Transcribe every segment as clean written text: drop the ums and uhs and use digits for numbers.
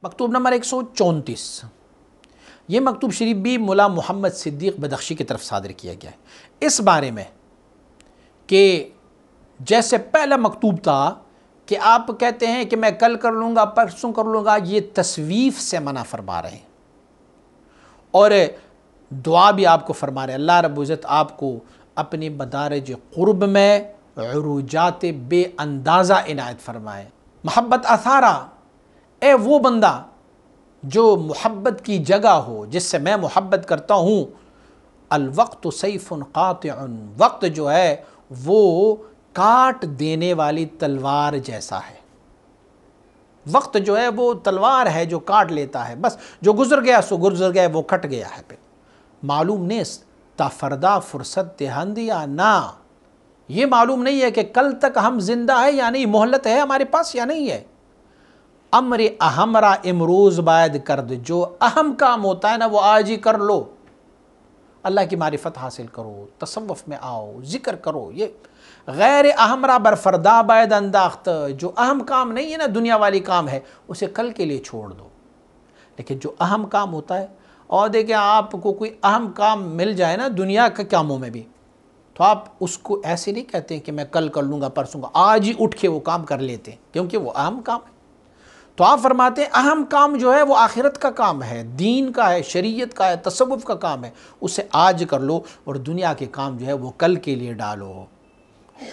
مکتوب نمبر 134 یہ مکتوب شریف بھی مولا محمد صدیق بدخشی کی طرف صادر کیا گیا ہے اس بارے میں کہ جیسے پہلا مکتوب تھا کہ آپ کہتے ہیں کہ میں کل کر لوں گا پرسوں کر لوں گا، یہ تسویف سے منع فرما رہے ہیں، اور دعا بھی آپ کو فرما رہے ہیں اللہ رب العزت آپ کو اپنی مدارج قرب میں عروجات بے اندازہ عنایت فرمائے۔ محبت اثارہ، اے وہ بندہ جو محبت کی جگہ ہو، جس سے میں محبت کرتا ہوں، الوقت سیف قاطع، وقت جو ہے وہ کاٹ دینے والی تلوار جیسا ہے۔ وقت جو ہے وہ تلوار ہے جو کاٹ لیتا ہے، بس جو گزر گیا سو گزر گیا، وہ کٹ گیا ہے۔ پھر معلوم نیست تا فردا فرصت دہند یا نہ، یہ معلوم نہیں ہے کہ کل تک ہم زندہ ہے یا نہیں، مہلت ہے ہمارے پاس یا نہیں ہے۔ امر اہم را امروز باید کرد، جو اہم کام ہوتا ہے نا وہ آج ہی کر لو۔ اللہ کی معرفت حاصل کرو، تصوف میں آؤ، ذکر کرو۔ یہ غیر اہم را برفردا باید انداخت، جو اہم کام نہیں ہے نا دنیا والی کام ہے، اسے کل کے لیے چھوڑ دو۔ لیکن جو اہم کام ہوتا ہے، اور دیکھیں آپ کو کوئی اہم کام مل جائے نا دنیا کے کاموں میں بھی، تو آپ اس کو ایسے نہیں کہتے ہیں کہ میں کل کر لوں گا پرسوں گا، آج ہی اٹھ کے وہ کام کر لیتے ہیں، کیونکہ وہ اہم کام ہے۔ تو آپ فرماتے ہیں اہم کام جو ہے وہ آخرت کا کام ہے، دین کا ہے، شریعت کا ہے، تصوف کا کام ہے، اسے آج کر لو، اور دنیا کے کام جو ہے وہ کل کے لیے ڈالو۔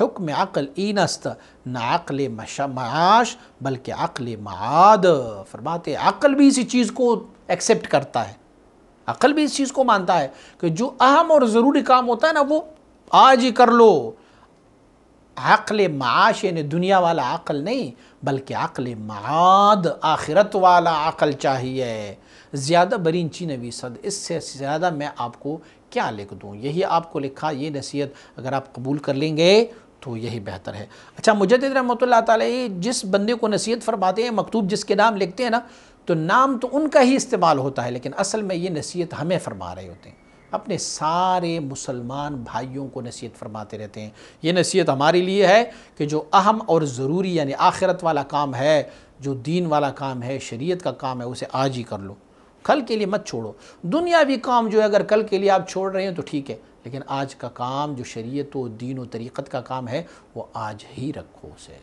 حکم عقل اینست، نہ عقل معاش بلکہ عقل معاد۔ فرماتے ہیں عقل بھی اسی چیز کو ایکسیپٹ کرتا ہے، عقل بھی اس چیز کو مانتا ہے کہ جو اہم اور ضروری کام ہوتا ہے نا وہ آج ہی کر لو۔ عقل معاش یعنی دنیا والا عقل نہیں، بلکہ عقل معاد، آخرت والا عقل چاہیے۔ زیادہ برین چی نوی صد، اس سے زیادہ میں آپ کو کیا لکھ دوں، یہی آپ کو لکھا، یہ نصیحت اگر آپ قبول کر لیں گے تو یہی بہتر ہے۔ اچھا، مجدد رحمۃ اللہ تعالی جس بندے کو نصیحت فرماتے ہیں، مکتوب جس کے نام لکھتے ہیں نا، تو نام تو ان کا ہی استعمال ہوتا ہے، لیکن اصل میں یہ نصیحت ہمیں فرما رہے ہوتے ہیں، اپنے سارے مسلمان بھائیوں کو نصیحت فرماتے رہتے ہیں۔ یہ نصیحت ہمارے لیے ہے کہ جو اہم اور ضروری یعنی آخرت والا کام ہے، جو دین والا کام ہے، شریعت کا کام ہے، اسے آج ہی کر لو، کل کے لیے مت چھوڑو۔ دنیاوی کام جو ہے اگر کل کے لیے آپ چھوڑ رہے ہیں تو ٹھیک ہے، لیکن آج کا کام جو شریعت و دین و طریقت کا کام ہے وہ آج ہی رکھو اسے۔